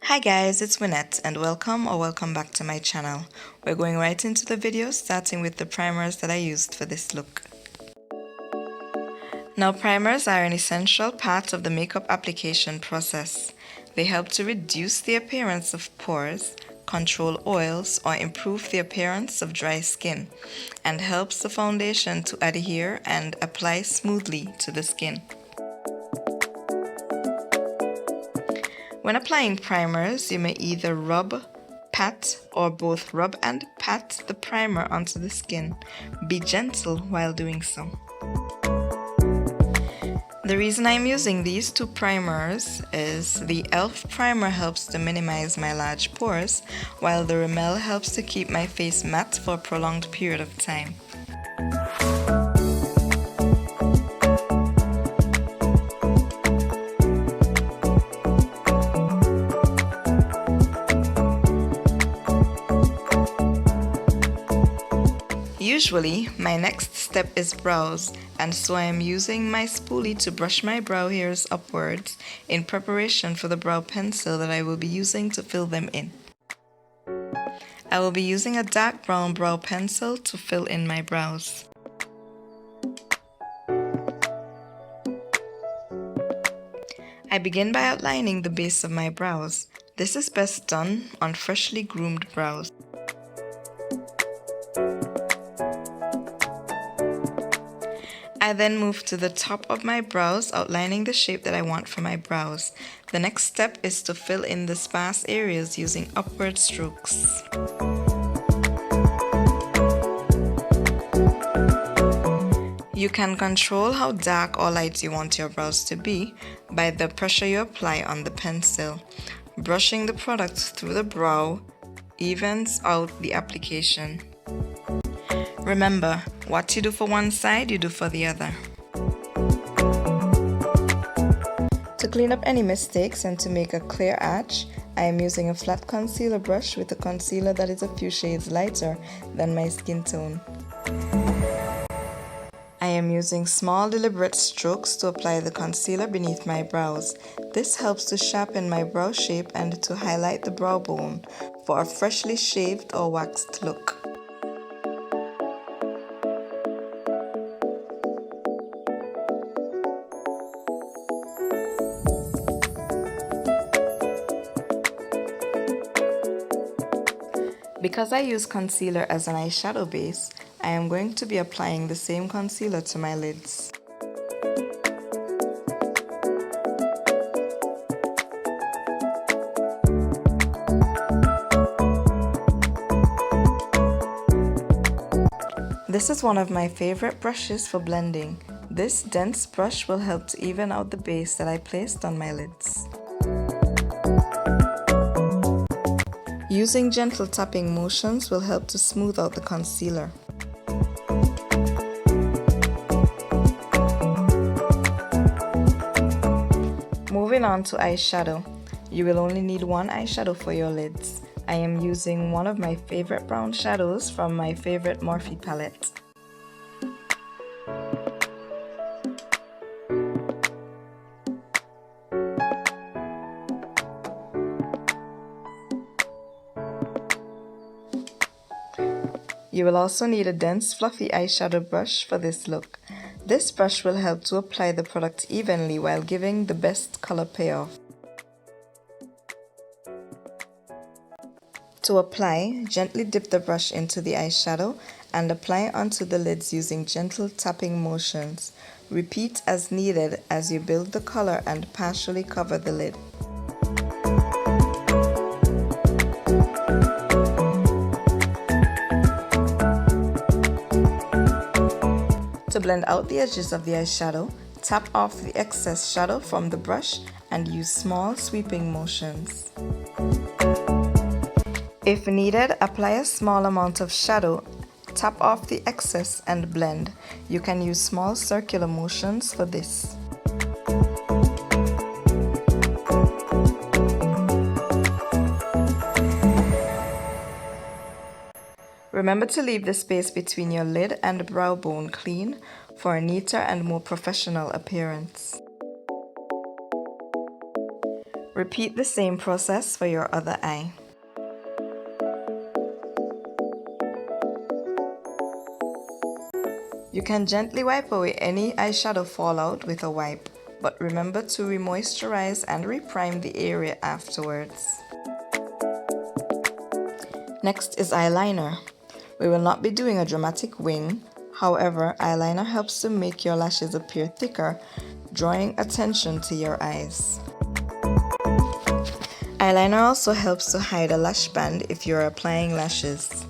Hi guys, it's Winette and welcome back to my channel. We're going right into the video, starting with the primers that I used for this look. Now, primers are an essential part of the makeup application process. They help to reduce the appearance of pores, control oils, or improve the appearance of dry skin, and helps the foundation to adhere and apply smoothly to the skin. When applying primers, you may either rub, pat, or both rub and pat the primer onto the skin. Be gentle while doing so. The reason I'm using these two primers is the e.l.f. primer helps to minimize my large pores, while the Rimmel helps to keep my face matte for a prolonged period of time. Usually, my next step is brows, and so I am using my spoolie to brush my brow hairs upwards in preparation for the brow pencil that I will be using to fill them in. I will be using a dark brown brow pencil to fill in my brows. I begin by outlining the base of my brows. This is best done on freshly groomed brows. I then move to the top of my brows, outlining the shape that I want for my brows. The next step is to fill in the sparse areas using upward strokes. You can control how dark or light you want your brows to be by the pressure you apply on the pencil. Brushing the product through the brow evens out the application. Remember, what you do for one side, you do for the other. To clean up any mistakes and to make a clear arch, I am using a flat concealer brush with a concealer that is a few shades lighter than my skin tone. I am using small deliberate strokes to apply the concealer beneath my brows. This helps to sharpen my brow shape and to highlight the brow bone for a freshly shaved or waxed look. Because I use concealer as an eyeshadow base, I am going to be applying the same concealer to my lids. This is one of my favorite brushes for blending. This dense brush will help to even out the base that I placed on my lids. Using gentle tapping motions will help to smooth out the concealer. Moving on to eyeshadow. You will only need one eyeshadow for your lids. I am using one of my favorite brown shadows from my favorite Morphe palette. You will also need a dense fluffy eyeshadow brush for this look. This brush will help to apply the product evenly while giving the best color payoff. To apply, gently dip the brush into the eyeshadow and apply onto the lids using gentle tapping motions. Repeat as needed as you build the color and partially cover the lid. To blend out the edges of the eyeshadow, tap off the excess shadow from the brush and use small sweeping motions. If needed, apply a small amount of shadow, tap off the excess and blend. You can use small circular motions for this. Remember to leave the space between your lid and brow bone clean for a neater and more professional appearance. Repeat the same process for your other eye. You can gently wipe away any eyeshadow fallout with a wipe, but remember to re-moisturize and re-prime the area afterwards. Next is eyeliner. We will not be doing a dramatic wing. However, eyeliner helps to make your lashes appear thicker, drawing attention to your eyes. Eyeliner also helps to hide a lash band if you're applying lashes.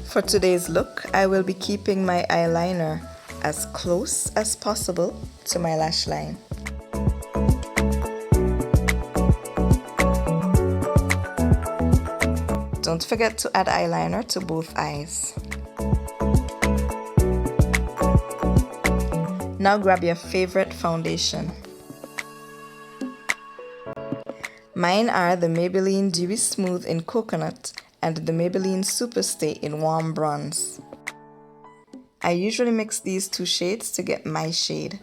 For today's look, I will be keeping my eyeliner as close as possible to my lash line. Don't forget to add eyeliner to both eyes. Now grab your favorite foundation. Mine are the Maybelline Dewy Smooth in Coconut and the Maybelline Superstay in Warm Bronze. I usually mix these two shades to get my shade.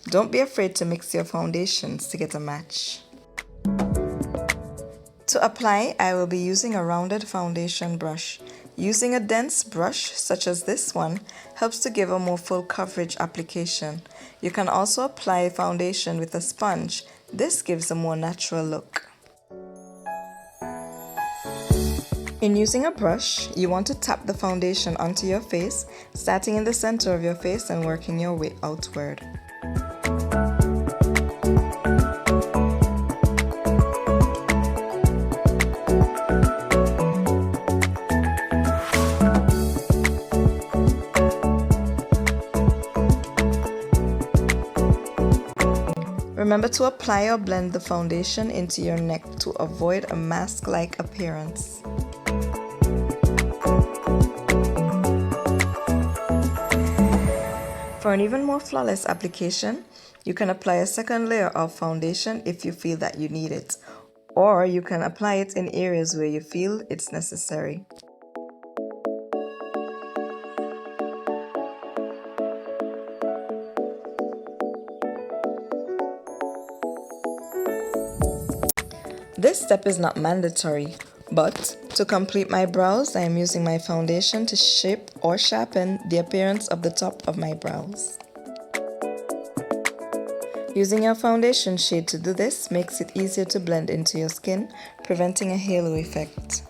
Don't be afraid to mix your foundations to get a match. To apply, I will be using a rounded foundation brush. Using a dense brush, such as this one, helps to give a more full coverage application. You can also apply foundation with a sponge. This gives a more natural look. In using a brush, you want to tap the foundation onto your face, starting in the center of your face and working your way outward. Remember to apply or blend the foundation into your neck to avoid a mask-like appearance. For an even more flawless application, you can apply a second layer of foundation if you feel that you need it, or you can apply it in areas where you feel it's necessary. This step is not mandatory, but to complete my brows, I am using my foundation to shape or sharpen the appearance of the top of my brows. Using your foundation shade to do this makes it easier to blend into your skin, preventing a halo effect.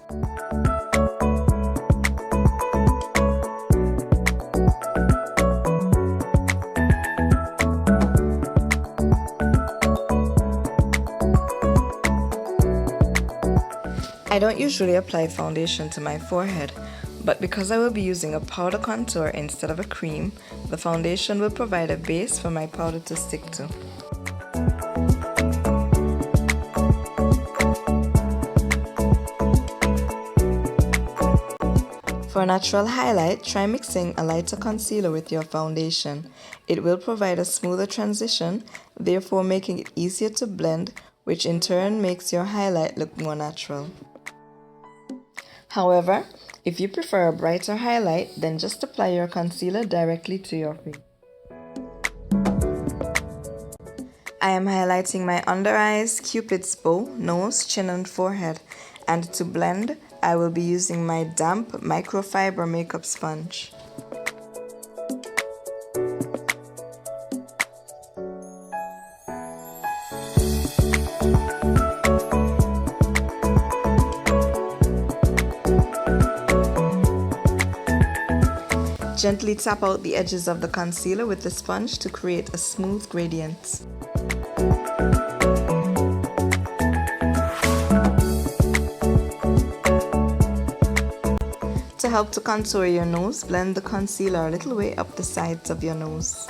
I don't usually apply foundation to my forehead, but because I will be using a powder contour instead of a cream, the foundation will provide a base for my powder to stick to. For a natural highlight, try mixing a lighter concealer with your foundation. It will provide a smoother transition, therefore making it easier to blend, which in turn makes your highlight look more natural. However, if you prefer a brighter highlight, then just apply your concealer directly to your face. I am highlighting my under eyes, cupid's bow, nose, chin and forehead, and to blend, I will be using my damp microfiber makeup sponge. Gently tap out the edges of the concealer with the sponge to create a smooth gradient. To help to contour your nose, blend the concealer a little way up the sides of your nose.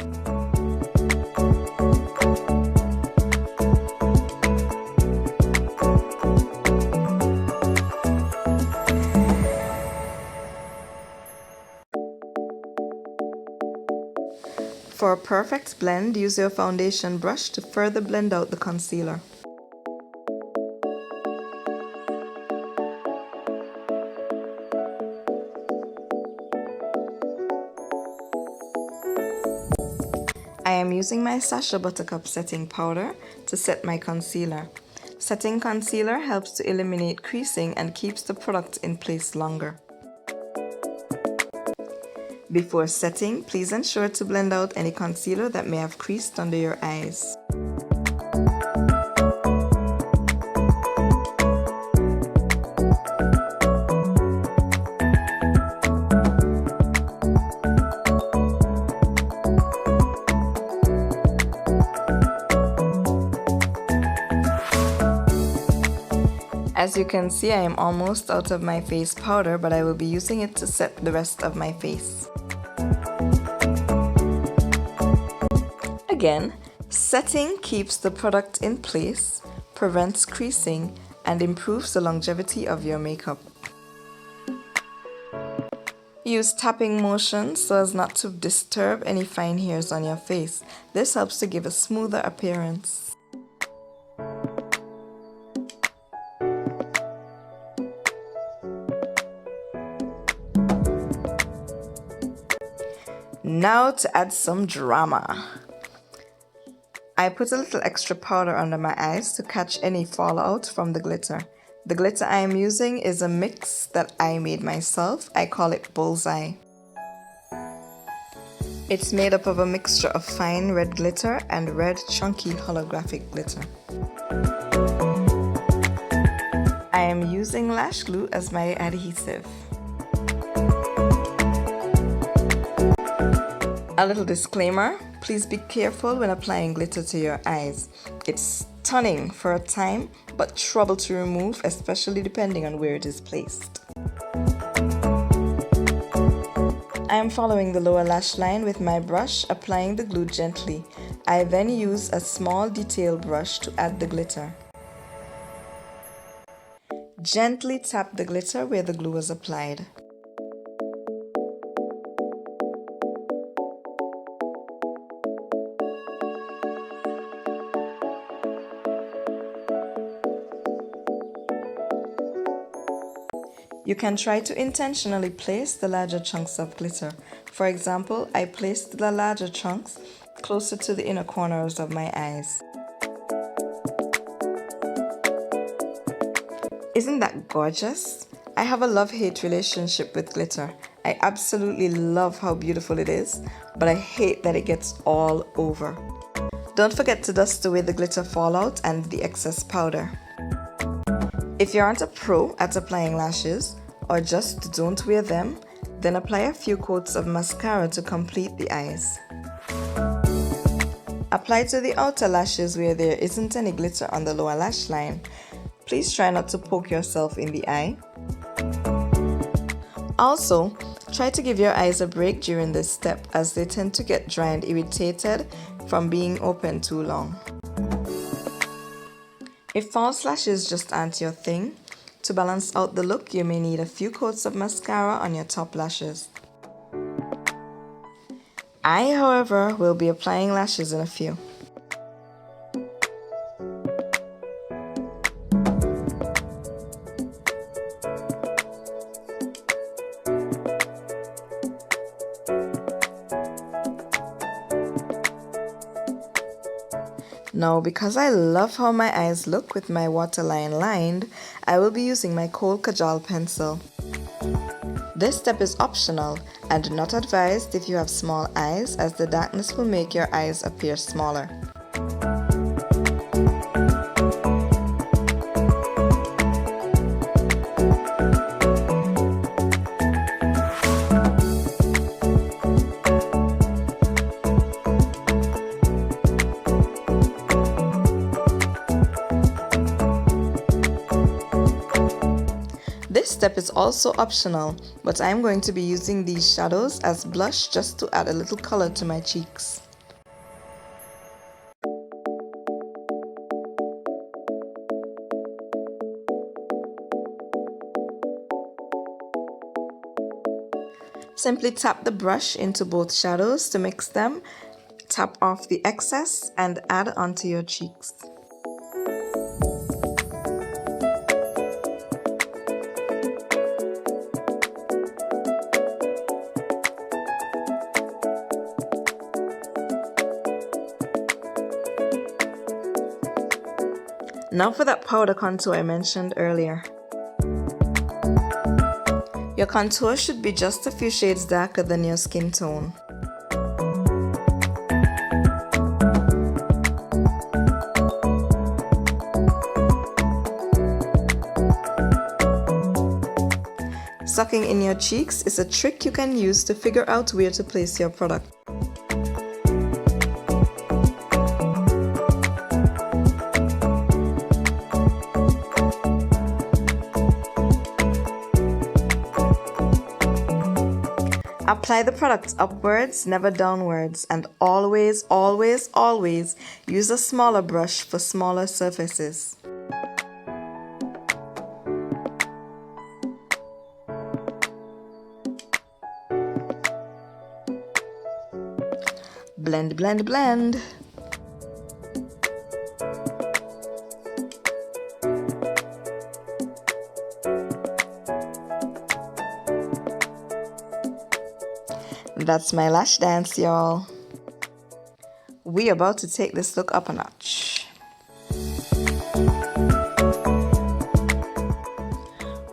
For a perfect blend, use your foundation brush to further blend out the concealer. I am using my Sacha Buttercup setting powder to set my concealer. Setting concealer helps to eliminate creasing and keeps the product in place longer. Before setting, please ensure to blend out any concealer that may have creased under your eyes. As you can see, I am almost out of my face powder, but I will be using it to set the rest of my face. Again, setting keeps the product in place, prevents creasing, and improves the longevity of your makeup. Use tapping motions so as not to disturb any fine hairs on your face. This helps to give a smoother appearance. Now to add some drama. I put a little extra powder under my eyes to catch any fallout from the glitter. The glitter I am using is a mix that I made myself. I call it Bullseye. It's made up of a mixture of fine red glitter and red chunky holographic glitter. I am using lash glue as my adhesive. A little disclaimer, please be careful when applying glitter to your eyes. It's stunning for a time, but trouble to remove, especially depending on where it is placed. I am following the lower lash line with my brush, applying the glue gently. I then use a small detail brush to add the glitter. Gently tap the glitter where the glue was applied. You can try to intentionally place the larger chunks of glitter. For example, I placed the larger chunks closer to the inner corners of my eyes. Isn't that gorgeous? I have a love-hate relationship with glitter. I absolutely love how beautiful it is, but I hate that it gets all over. Don't forget to dust away the glitter fallout and the excess powder. If you aren't a pro at applying lashes, or just don't wear them, then apply a few coats of mascara to complete the eyes. Apply to the outer lashes where there isn't any glitter on the lower lash line. Please try not to poke yourself in the eye. Also, try to give your eyes a break during this step as they tend to get dry and irritated from being open too long. If false lashes just aren't your thing, to balance out the look, you may need a few coats of mascara on your top lashes. I, however, will be applying lashes in a few. Now, because I love how my eyes look with my waterline lined, I will be using my Kohl Kajal pencil. This step is optional and not advised if you have small eyes, as the darkness will make your eyes appear smaller. This step is also optional, but I'm going to be using these shadows as blush just to add a little color to my cheeks. Simply tap the brush into both shadows to mix them, tap off the excess, and add onto your cheeks. Now for that powder contour I mentioned earlier. Your contour should be just a few shades darker than your skin tone. Sucking in your cheeks is a trick you can use to figure out where to place your product. Apply the product upwards, never downwards, and always, always, always use a smaller brush for smaller surfaces. Blend, blend, blend. That's my lash dance, y'all. We're about to take this look up a notch.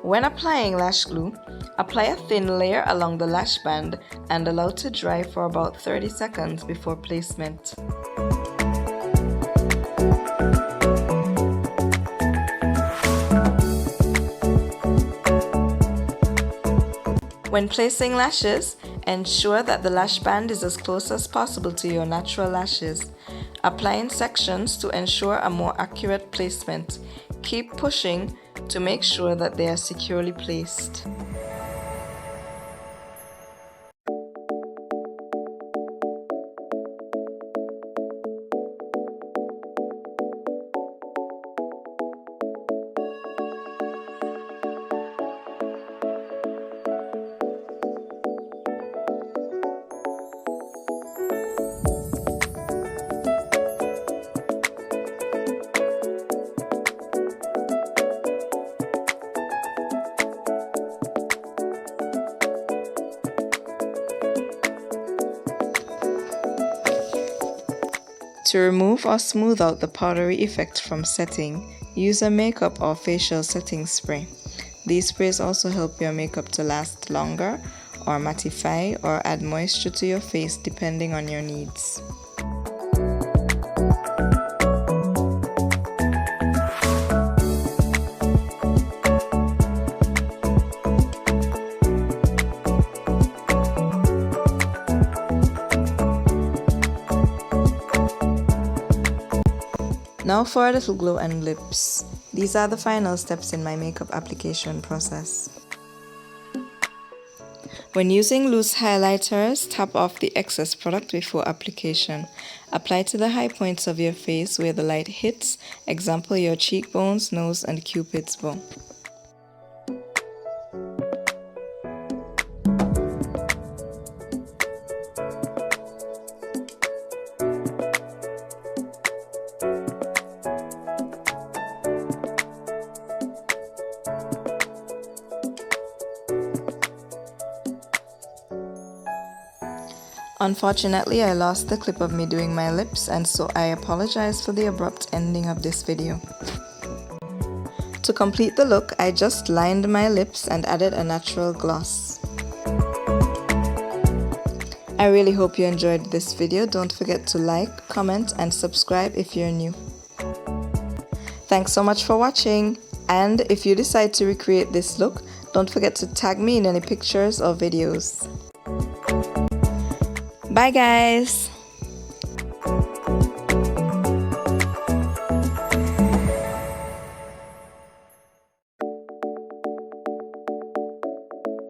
When applying lash glue, apply a thin layer along the lash band and allow to dry for about 30 seconds before placement. When placing lashes, ensure that the lash band is as close as possible to your natural lashes. Apply in sections to ensure a more accurate placement. Keep pushing to make sure that they are securely placed. To remove or smooth out the powdery effect from setting, use a makeup or facial setting spray. These sprays also help your makeup to last longer, or mattify or add moisture to your face depending on your needs. Now for a little glow and lips. These are the final steps in my makeup application process. When using loose highlighters, tap off the excess product before application. Apply to the high points of your face where the light hits, example your cheekbones, nose, and Cupid's bow. Unfortunately, I lost the clip of me doing my lips, and so I apologize for the abrupt ending of this video. To complete the look, I just lined my lips and added a natural gloss. I really hope you enjoyed this video. Don't forget to like, comment, and subscribe if you're new. Thanks so much for watching, and if you decide to recreate this look, don't forget to tag me in any pictures or videos. Bye guys!